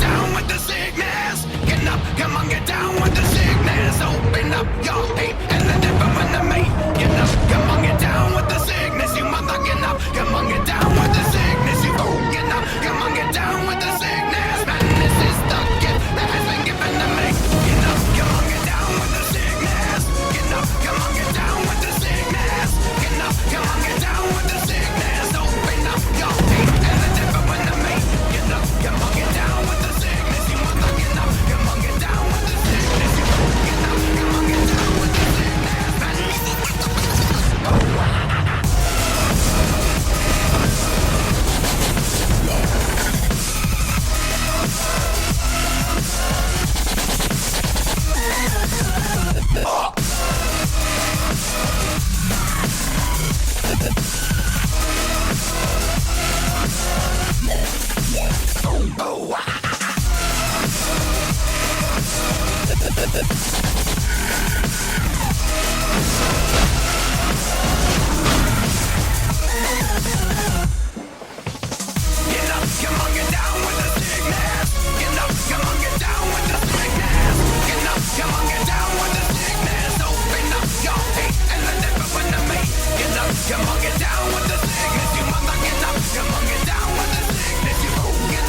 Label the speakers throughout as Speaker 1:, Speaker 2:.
Speaker 1: down with the sickness. Get up, come on, get down with the sickness. Open up your hate and let everyone to me. Get up, come on, get down with the sickness. You mother, get up, come on, get down with the sickness. You get up, come on, get down with the sickness. Man, this is the gift that has been given to me. Get up, come on, get down with the sickness. Get up, come on, get down with the sickness. Get up, come on, get down with the sickness. Open up your hate and let everyone to me. Get up, come on, get down with the sickness. You mother, get up, come on, get down with the sickness. You get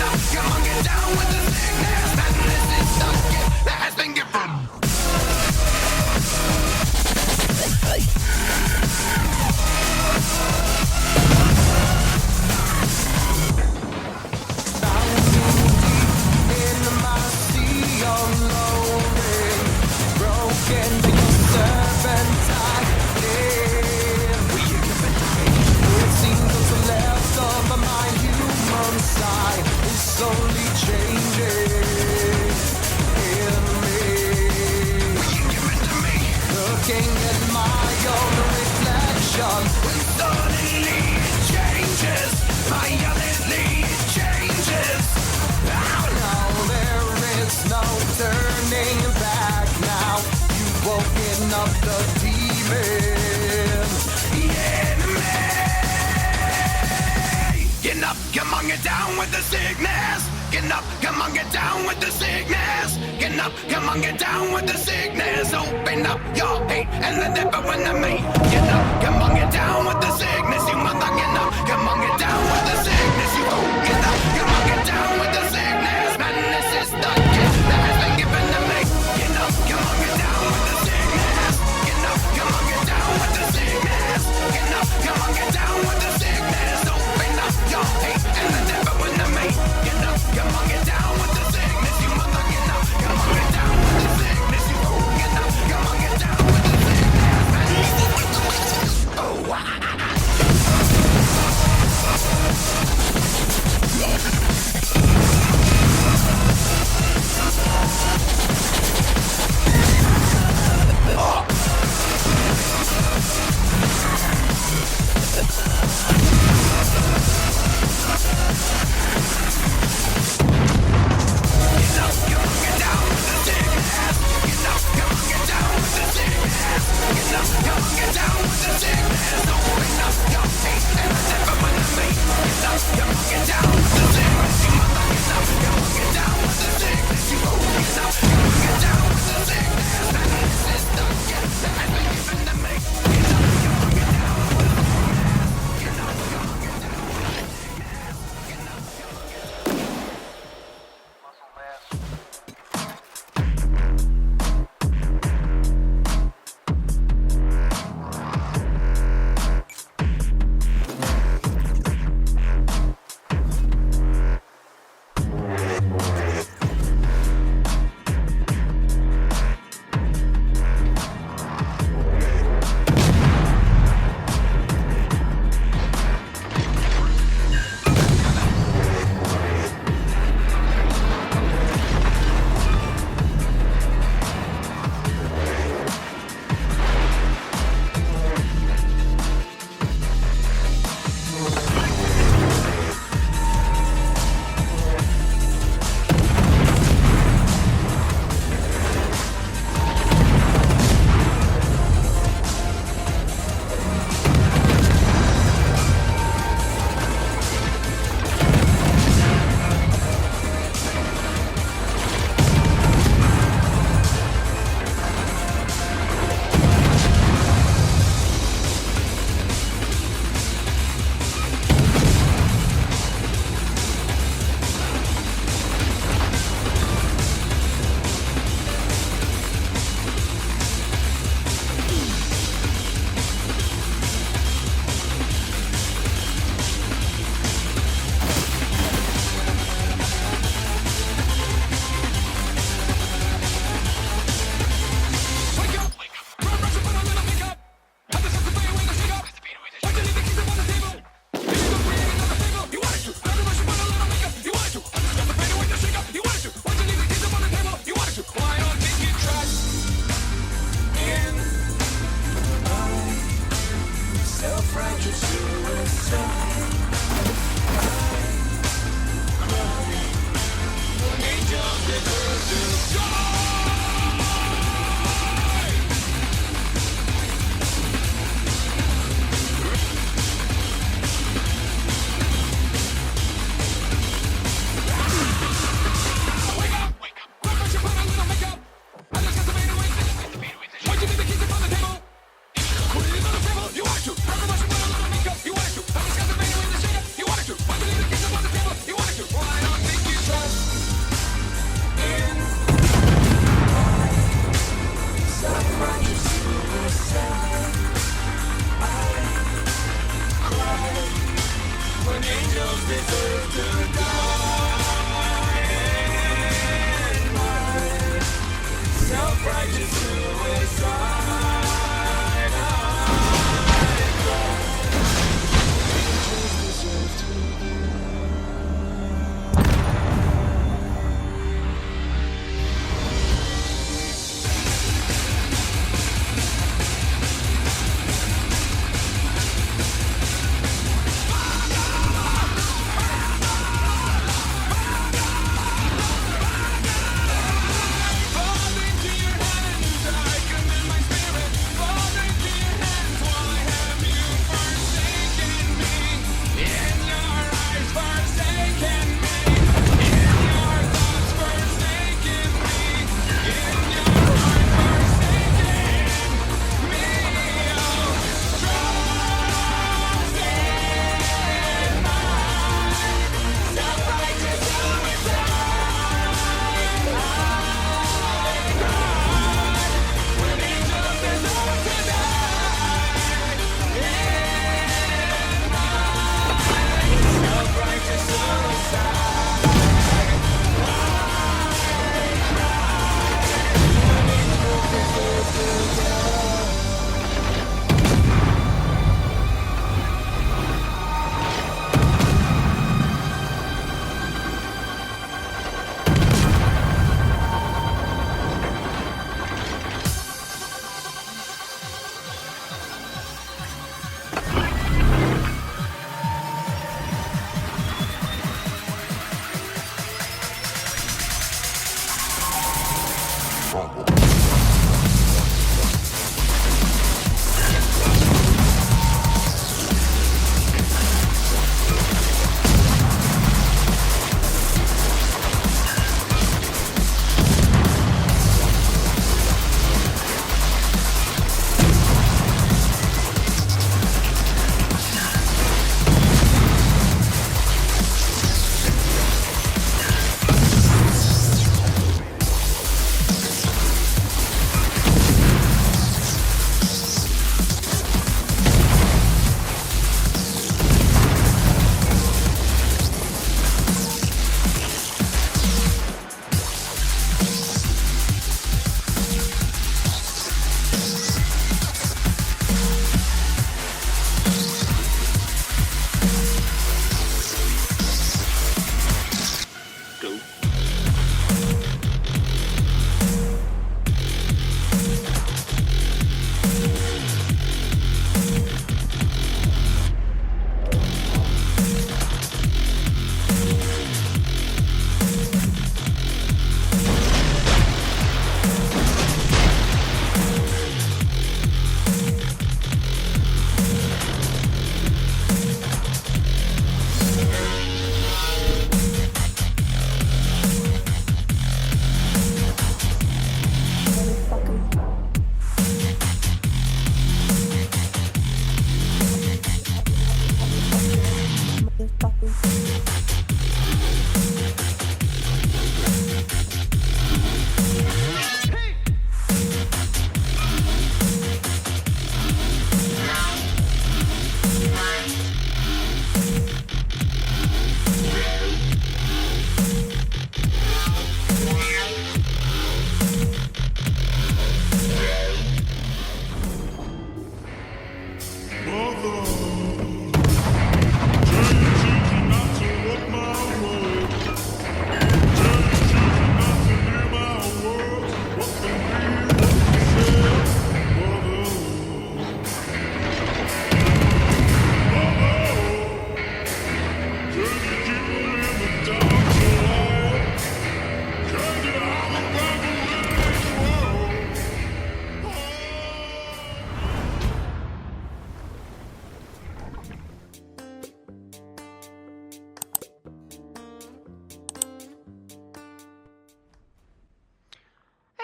Speaker 1: up, come on, get down with the sickness. Man, this is the gift that has been given.
Speaker 2: Slowly changing in me.
Speaker 1: Will you give it to me?
Speaker 2: Looking at my own reflection,
Speaker 1: When suddenly it changes, violently it changes.
Speaker 2: now there is no turning back. Now you've woken up the demon.
Speaker 1: The enemy. Get up, come on, get down with the sickness. Get up, come on, get down with the sickness. Get up, come on, get down with the sickness. Open up your hate and let everyone to me. Get up, come on, get down with the sickness. You mother, get up, come on, get down with the sickness. You get up, come on, get down with the sickness. Man, this is the gift that has been given to me. Get up, come on, get down with the sickness. Get up, come on, get down with the sickness. Get up, come on, get down with the sickness. Open up your hate and let everyone to me. Get up, come on, get down with the sickness. You mother, get up, come on, get down with the sickness. You get up, come on, get down with the sickness. Man, oh,
Speaker 2: Self-righteous suicide.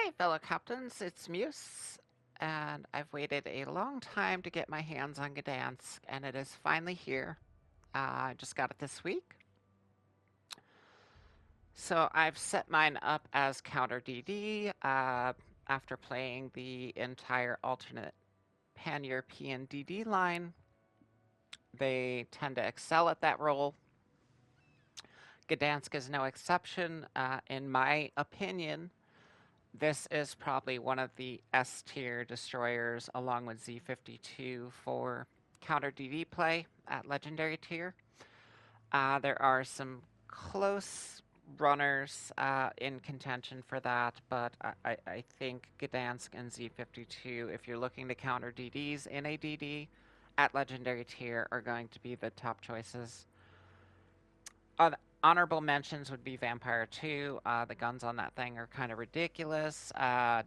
Speaker 3: Hey, fellow captains, it's Muse, and I've waited a long time to get my hands on Gdanśk, and it is finally here. I just got it this week. So I've set mine up as counter DD after playing the entire alternate pan-European DD line. They tend to excel at that role. Gdanśk is no exception, in my opinion. This is probably one of the S tier destroyers along with Z52 for counter DD play at legendary tier. There are some close runners in contention for that, but I think Gdanśk and Z52, if you're looking to counter DDs in a DD at legendary tier, are going to be the top choices. Honorable mentions would be Vampire 2. The guns on that thing are kind of ridiculous.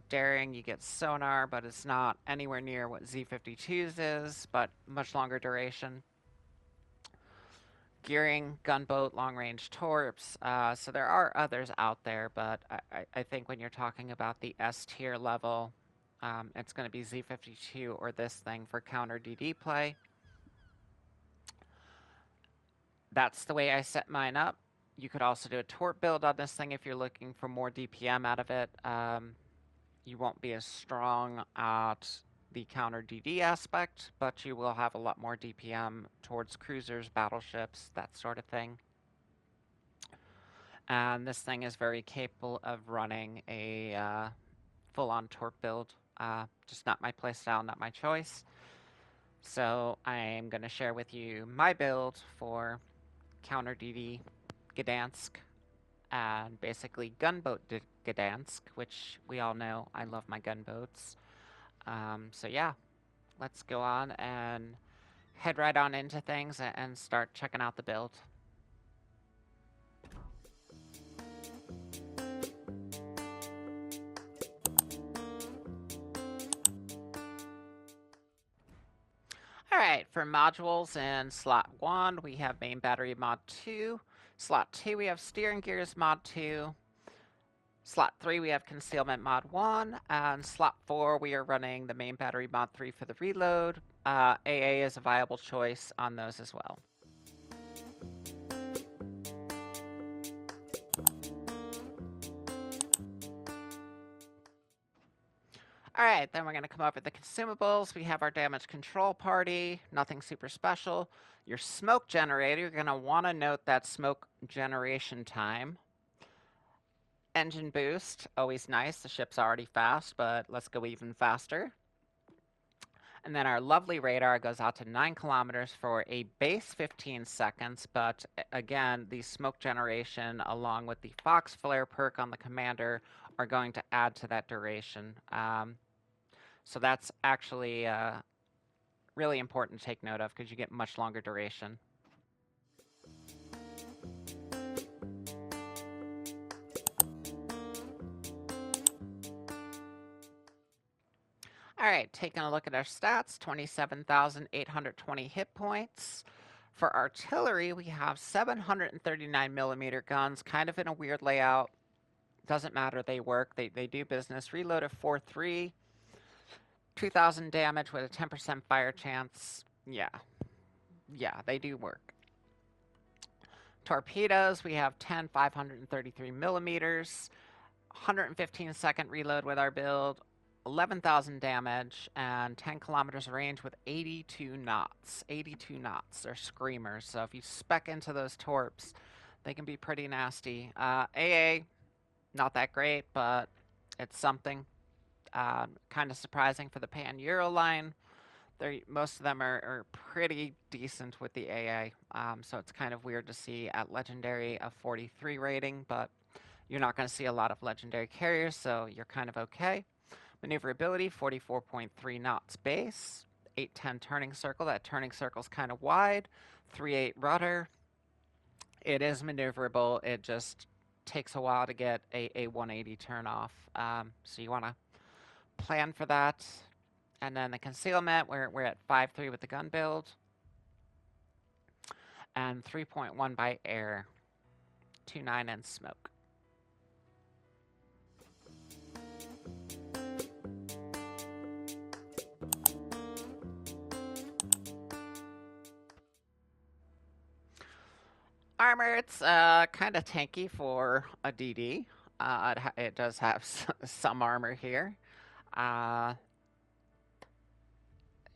Speaker 3: Daring, you get sonar, but it's not anywhere near what Z52's is, but much longer duration. Gearing, gunboat, long-range torps. So there are others out there, but I think when you're talking about the S tier level, it's going to be Z52 or this thing for counter DD play. That's the way I set mine up. You could also do a torp build on this thing if you're looking for more DPM out of it. You won't be as strong at the counter DD aspect, but you will have a lot more DPM towards cruisers, battleships, that sort of thing. And this thing is very capable of running a full-on torp build. Just not my playstyle, not my choice. So I'm going to share with you my build for counter DD Gdanśk and basically gunboat Gdanśk, which we all know I love my gunboats. So yeah, let's go on and head right on into things and start checking out the build. Alright, for modules in slot 1, we have main battery mod 2. Slot 2, we have steering gears mod 2. Slot 3, we have concealment mod 1. And slot 4, we are running the main battery mod 3 for the reload. AA is a viable choice on those as well. Alright, then we're going to come over to the consumables. We have our damage control party, nothing super special. Your smoke generator, you're going to want to note that smoke generation time. Engine boost, always nice. The ship's already fast, but let's go even faster. And then our lovely radar goes out to 9 kilometers for a base 15 seconds, but again, the smoke generation along with the Fox Flare perk on the commander are going to add to that duration. So that's actually really important to take note of because you get much longer duration. All right, taking a look at our stats, 27,820 hit points. For artillery, we have 739 millimeter guns, kind of in a weird layout. Doesn't matter, they work, they do business. Reload of 4.3, 2,000 damage with a 10% fire chance. Yeah, they do work. Torpedoes, we have 10 533 millimeters, 115 second reload with our build, 11,000 damage, and 10 kilometers range with 82 knots. 82 knots. They're screamers, so if you spec into those torps, they can be pretty nasty. AA, not that great, but it's something. Kind of surprising for the Pan-Euro line. Most of them are pretty decent with the AA, so it's kind of weird to see at Legendary a 43 rating, but you're not going to see a lot of Legendary carriers, so you're kind of okay. Maneuverability, 44.3 knots base, 810 turning circle. That turning circle's kind of wide, 3.8 rudder. It is maneuverable. It just takes a while to get a 180 turn off, so you want to plan for that. And then the concealment, we're at 5.3 with the gun build, and 3.1 by air, 2.9 in smoke. Armor, it's kind of tanky for a DD. It does have some armor here.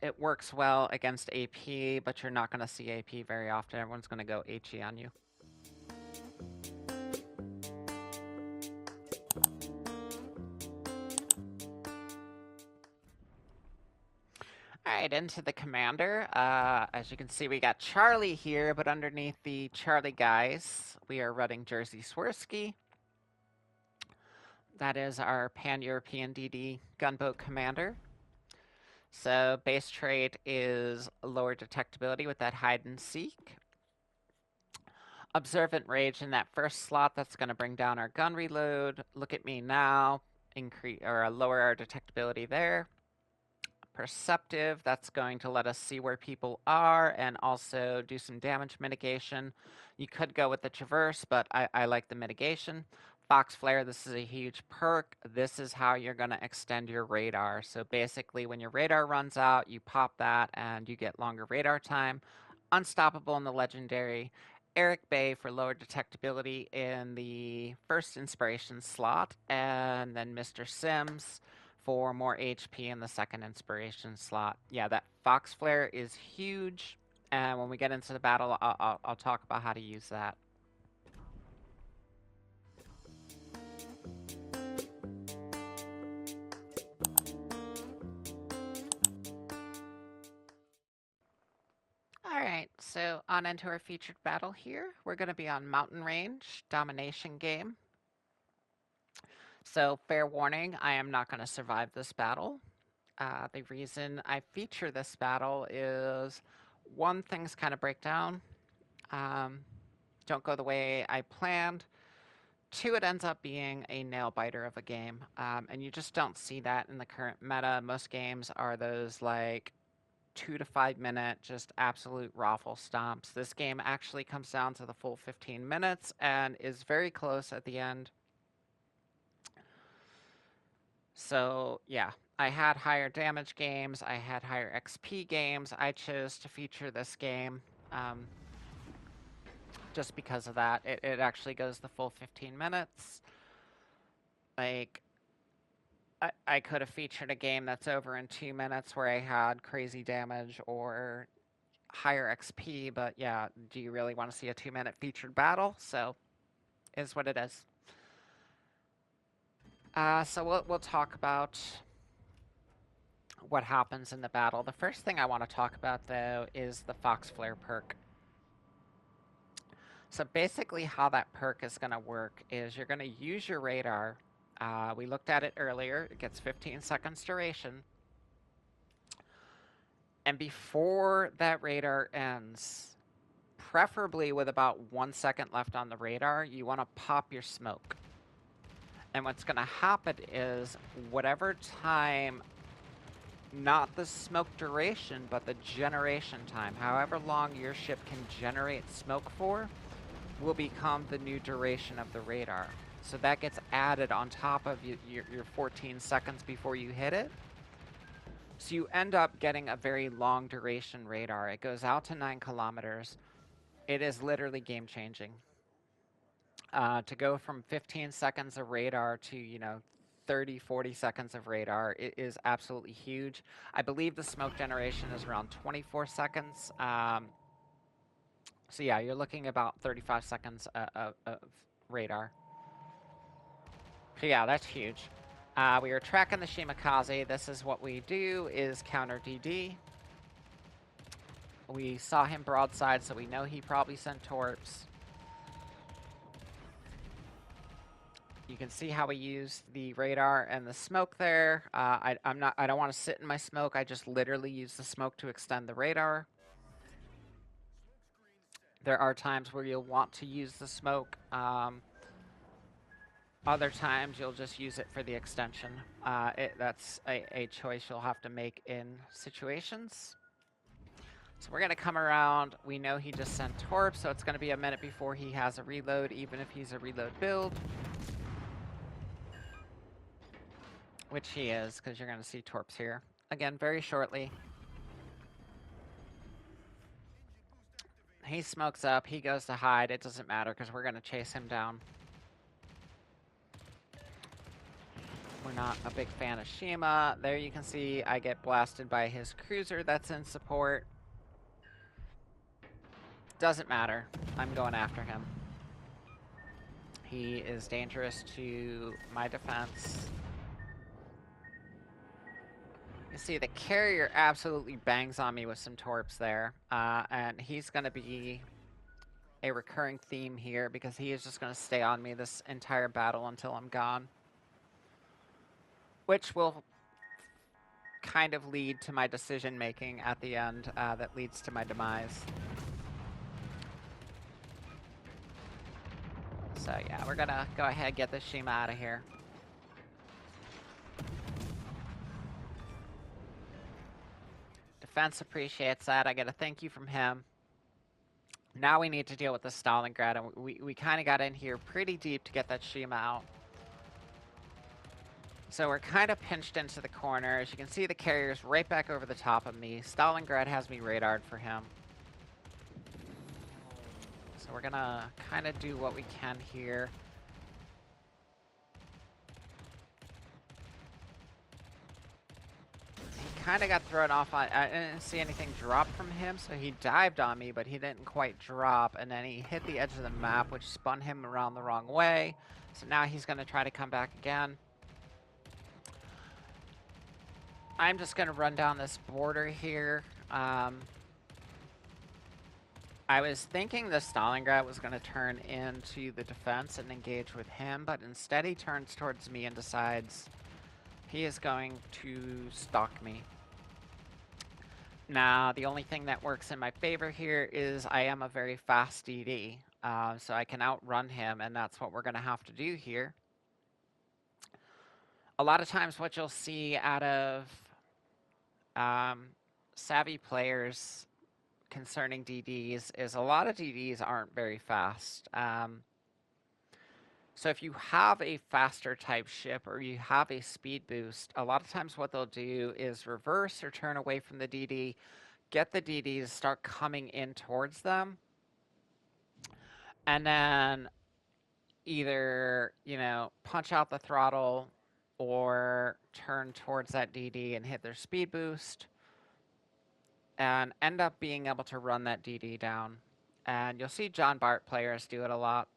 Speaker 3: It works well against AP, but you're not going to see AP very often. Everyone's going to go HE on you. right, into the commander. As you can see, we got Charlie here, but underneath the Charlie guys, we are running Jersey Swirsky. That is our Pan-European DD gunboat commander. So base trait is lower detectability with that hide and seek. Observant Rage in that first slot, that's going to bring down our gun reload. Look at me now, increase or lower our detectability there. Perceptive, that's going to let us see where people are and also do some damage mitigation. You could go with the Traverse, but I like the mitigation. Fox Flare, this is a huge perk. This is how you're going to extend your radar. So basically, when your radar runs out, you pop that and you get longer radar time. Unstoppable in the Legendary. Eric Bay for lower detectability in the first inspiration slot. And then Mr. Sims for more HP in the second inspiration slot. Yeah, that Fox Flare is huge. And when we get into the battle, I'll talk about how to use that. Alright, so on into our featured battle here. We're going to be on Mountain Range, Domination game. So, fair warning, I am not going to survive this battle. The reason I feature this battle is, one, things kind of break down. Don't go the way I planned. Two, it ends up being a nail-biter of a game. And you just don't see that in the current meta. Most games are those, like, 2 to 5 minute, just absolute raffle stomps. This game actually comes down to the full 15 minutes and is very close at the end. So, yeah, I had higher damage games, I had higher XP games. I chose to feature this game just because of that. It actually goes the full 15 minutes. Like, I could have featured a game that's over in 2 minutes where I had crazy damage or higher XP, but yeah, do you really want to see a 2-minute featured battle? So, is what it is. So we'll talk about what happens in the battle. The first thing I want to talk about, though, is the Fox Flare perk. So basically how that perk is going to work is you're going to use your radar. We looked at it earlier. It gets 15 seconds duration. And before that radar ends, preferably with about 1 second left on the radar, you want to pop your smoke. And what's going to happen is whatever time, not the smoke duration, but the generation time, however long your ship can generate smoke for, will become the new duration of the radar. So that gets added on top of your 14 seconds before you hit it. So you end up getting a very long duration radar. It goes out to 9 kilometers. It is literally game changing. To go from 15 seconds of radar to, 30, 40 seconds of radar, it is absolutely huge. I believe the smoke generation is around 24 seconds. So yeah, you're looking about 35 seconds of radar. So yeah, that's huge. We are tracking the Shimakaze. This is what we do, is counter DD. We saw him broadside, so we know he probably sent torps. You can see how we use the radar and the smoke there. I don't want to sit in my smoke. I just literally use the smoke to extend the radar. There are times where you'll want to use the smoke. Other times you'll just use it for the extension. That's a choice you'll have to make in situations. So we're going to come around. We know he just sent torp, so it's going to be a minute before he has a reload, even if he's a reload build. Which he is, because you're going to see torps here. Again, very shortly. He smokes up. He goes to hide. It doesn't matter, because we're going to chase him down. We're not a big fan of Shima. There you can see I get blasted by his cruiser that's in support. Doesn't matter. I'm going after him. He is dangerous to my defense. You see, the carrier absolutely bangs on me with some torps there, and he's going to be a recurring theme here because he is just going to stay on me this entire battle until I'm gone, which will kind of lead to my decision making at the end that leads to my demise. So yeah, we're gonna go ahead and get this Shima out of here. Defense appreciates that. I get a thank you from him. Now we need to deal with the Stalingrad, and we kind of got in here pretty deep to get that Shima out. So we're kind of pinched into the corner. As you can see, the carrier's right back over the top of me. Stalingrad has me radared for him. So we're gonna kind of do what we can here. He kind of got thrown off. I didn't see anything drop from him, so he dived on me, but he didn't quite drop. And then he hit the edge of the map, which spun him around the wrong way. So now he's gonna try to come back again. I'm just going to run down this border here. I was thinking the Stalingrad was going to turn into the defense and engage with him, but instead he turns towards me and decides he is going to stalk me. Now, the only thing that works in my favor here is I am a very fast DD, so I can outrun him, and that's what we're going to have to do here. A lot of times what you'll see out of savvy players concerning DDs is a lot of DDs aren't very fast. So if you have a faster type ship or you have a speed boost, a lot of times what they'll do is reverse or turn away from the DD, get the DD to start coming in towards them, and then either, you know, punch out the throttle or turn towards that DD and hit their speed boost and end up being able to run that DD down. And you'll see John Bart players do it a lot.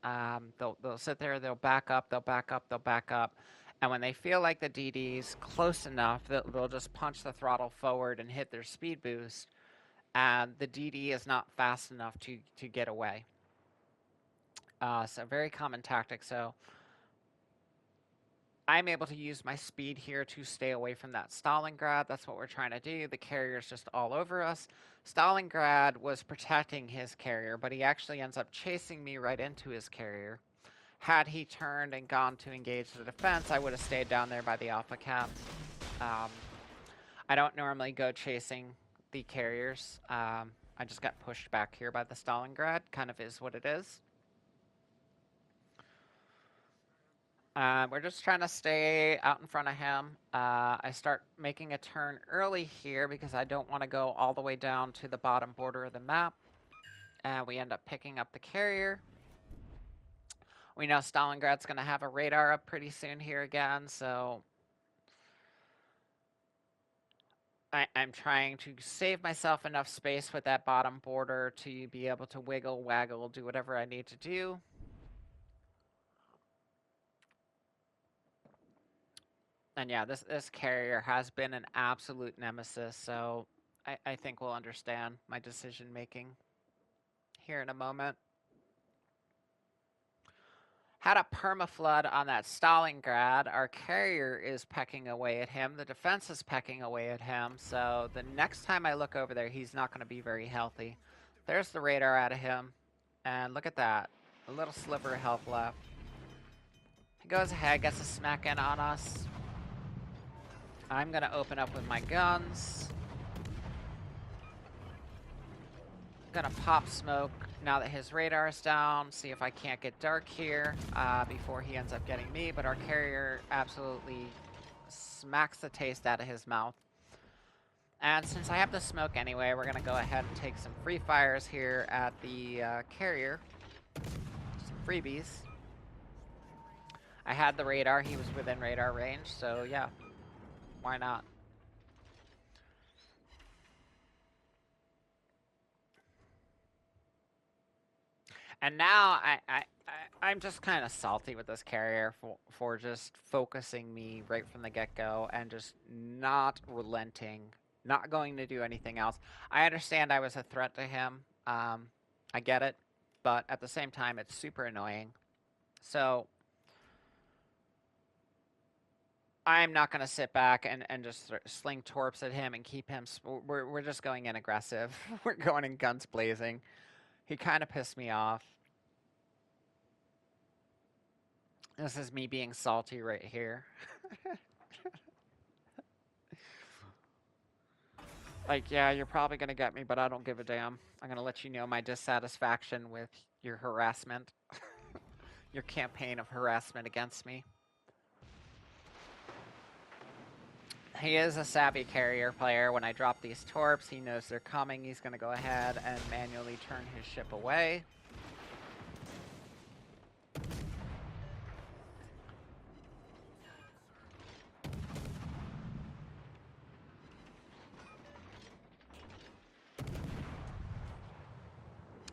Speaker 3: They'll sit there, they'll back up, they'll back up, they'll back up. And when they feel like the DD's close enough, they'll just punch the throttle forward and hit their speed boost. And the DD is not fast enough to get away. So very common tactic. So I'm able to use my speed here to stay away from that Stalingrad. That's what we're trying to do. The carrier's just all over us. Stalingrad was protecting his carrier, but he actually ends up chasing me right into his carrier. Had he turned and gone to engage the defense, I would have stayed down there by the Alpha Cap. I don't normally go chasing the carriers. I just got pushed back here by the Stalingrad. Kind of is what it is. We're just trying to stay out in front of him. I start making a turn early here because I don't want to go all the way down to the bottom border of the map. We end up picking up the carrier. We know Stalingrad's going to have a radar up pretty soon here again, so I'm trying to save myself enough space with that bottom border to be able to wiggle, waggle, do whatever I need to do. And yeah, this carrier has been an absolute nemesis, so I think we'll understand my decision making here in a moment. Had a permaflood on that Stalingrad. Our carrier is pecking away at him. The defense is pecking away at him, so the next time I look over there, he's not going to be very healthy. There's the radar out of him, and look at that. A little sliver of health left. He goes ahead, gets a smack in on us. I'm going to open up with my guns. Gonna pop smoke now that his radar is down, see if I can't get dark here before he ends up getting me, but our carrier absolutely smacks the taste out of his mouth. And since I have the smoke anyway, we're gonna go ahead and take some free fires here at the carrier. Some freebies. I had the radar, he was within radar range, so yeah, why not? And now I'm just kind of salty with this carrier for just focusing me right from the get-go and just not relenting, not going to do anything else. I understand I was a threat to him. I get it, but at the same time, it's super annoying. So I'm not going to sit back and just sling torps at him and keep him. We're just going in aggressive. We're going in guns blazing. He kind of pissed me off. This is me being salty right here. Like, yeah, you're probably going to get me, but I don't give a damn. I'm going to let you know my dissatisfaction with your harassment. Your campaign of harassment against me. He is a savvy carrier player. When I drop these torps, he knows they're coming. He's going to go ahead and manually turn his ship away.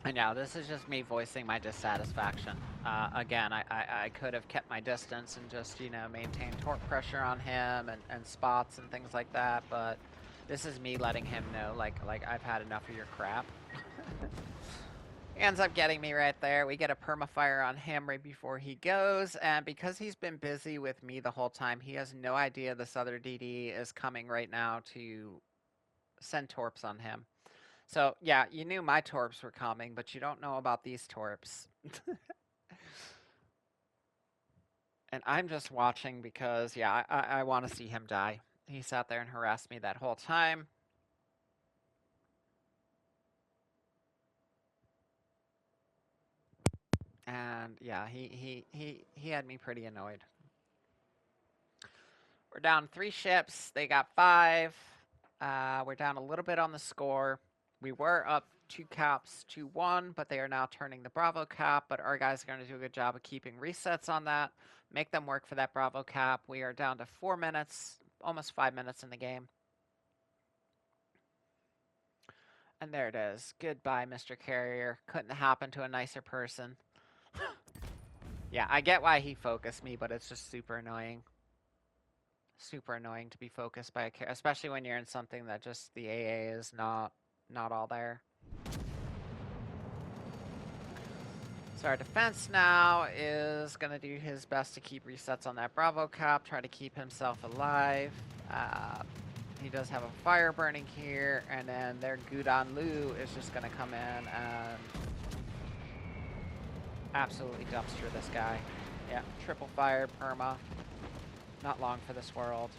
Speaker 3: And now this is just me voicing my dissatisfaction. Again, I could have kept my distance and just, you know, maintained torque pressure on him and spots and things like that, but this is me letting him know, like I've had enough of your crap. He ends up getting me right there. We get a permafire on him right before he goes, and because he's been busy with me the whole time, he has no idea this other DD is coming right now to send torps on him. So, yeah, you knew my torps were coming, but you don't know about these torps. And I'm just watching because, yeah, I want to see him die. He sat there and harassed me that whole time. And, yeah, he had me pretty annoyed. We're down 3 ships. They got 5. We're down a little bit on the score. We were up 2 caps to 1, but they are now turning the Bravo cap, but our guys are going to do a good job of keeping resets on that, make them work for that Bravo cap. We are down to 4 minutes, almost 5 minutes in the game. And there it is. Goodbye, Mr. Carrier. Couldn't happen to a nicer person. Yeah, I get why he focused me, but it's just super annoying. Super annoying to be focused by a carrier, especially when you're in something that just the AA is not all there. So our defense now is going to do his best to keep resets on that Bravo cap, try to keep himself alive. He does have a fire burning here, and then their Gdanśk is just going to come in and absolutely dumpster this guy. Yeah, triple fire, perma. Not long for this world.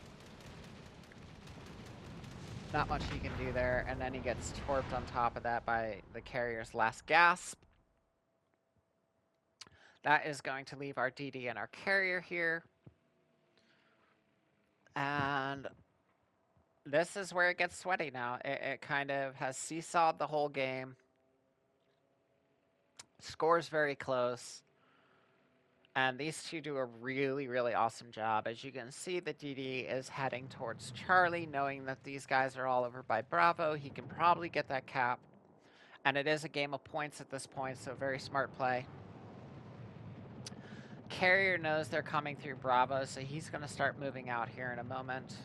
Speaker 3: Not much he can do there, and then he gets torped on top of that by the carrier's last gasp. That is going to leave our DD and our carrier here. And this is where it gets sweaty now. It kind of has seesawed the whole game. Score's very close. And these two do a really, really awesome job. As you can see, the DD is heading towards Charlie, knowing that these guys are all over by Bravo. He can probably get that cap. And it is a game of points at this point, so very smart play. Carrier knows they're coming through Bravo, so he's going to start moving out here in a moment.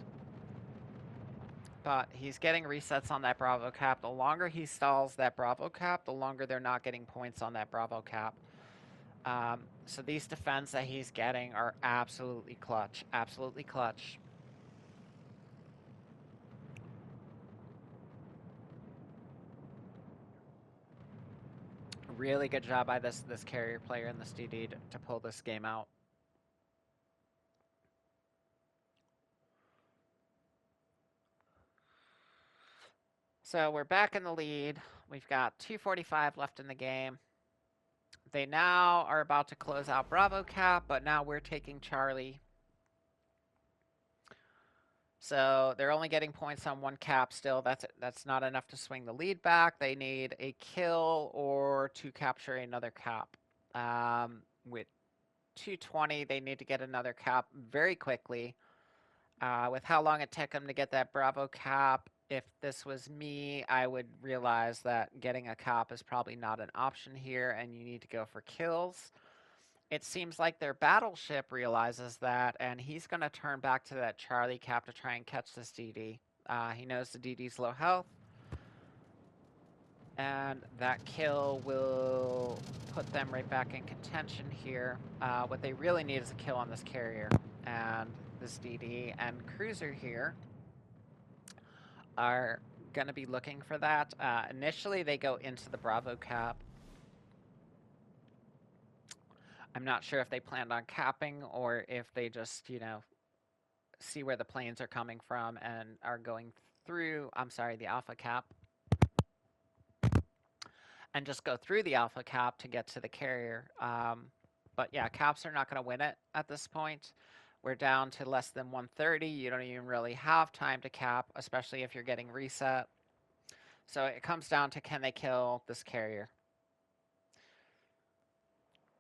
Speaker 3: But he's getting resets on that Bravo cap. The longer he stalls that Bravo cap, the longer they're not getting points on that Bravo cap. So these defense that he's getting are absolutely clutch. Absolutely clutch. Really good job by this carrier player and this DD to pull this game out. So we're back in the lead. We've got 2:45 left in the game. They now are about to close out Bravo cap, but now we're taking Charlie. So they're only getting points on 1 cap still. That's not enough to swing the lead back. They need a kill or to capture another cap. With 220, they need to get another cap very quickly. With how long it took them to get that Bravo cap, If this was me, I would realize that getting a cop is probably not an option here and you need to go for kills. It seems like their battleship realizes that, and he's going to turn back to that Charlie cap to try and catch this DD. He knows the DD's low health, and that kill will put them right back in contention here. What they really need is a kill on this carrier, and this DD and cruiser here are going to be looking for that. Initially, they go into the Bravo cap. I'm not sure if they planned on capping or if they just, see where the planes are coming from and are going through, the Alpha cap. And just go through the Alpha cap to get to the carrier. But yeah, caps are not going to win it at this point. We're down to less than 130. You don't even really have time to cap, especially if you're getting reset. So it comes down to, can they kill this carrier?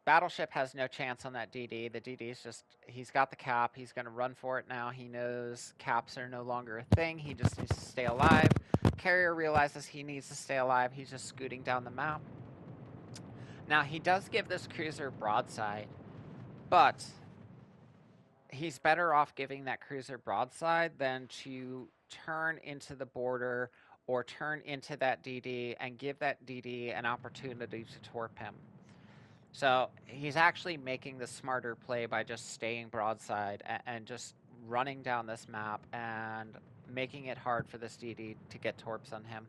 Speaker 3: Battleship has no chance on that DD. The DD's just, he's got the cap. He's going to run for it now. He knows caps are no longer a thing. He just needs to stay alive. Carrier realizes he needs to stay alive. He's just scooting down the map. Now, he does give this cruiser broadside, but he's better off giving that cruiser broadside than to turn into the border or turn into that DD and give that DD an opportunity to torp him. So he's actually making the smarter play by just staying broadside and just running down this map and making it hard for this DD to get torps on him.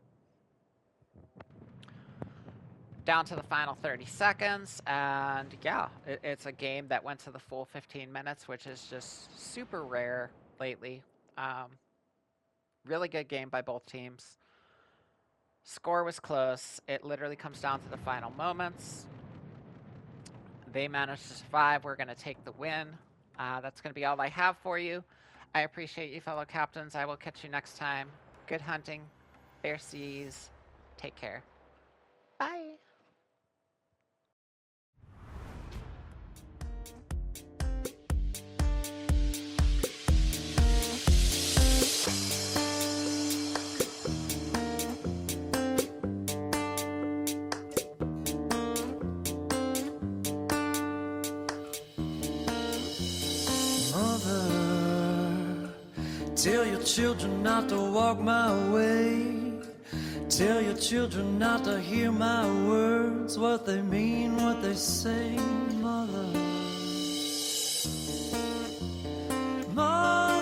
Speaker 3: Down to the final 30 seconds, and yeah, it's a game that went to the full 15 minutes, which is just super rare lately. Really good game by both teams. Score was close. It literally comes down to the final moments. They managed to survive. We're going to take the win. That's going to be all I have for you. I appreciate you, fellow captains. I will catch you next time. Good hunting. Fair seas. Take care. Bye.
Speaker 2: Tell your children not to walk my way. Tell your children not to hear my words, what they mean, what they say, mother. Mother.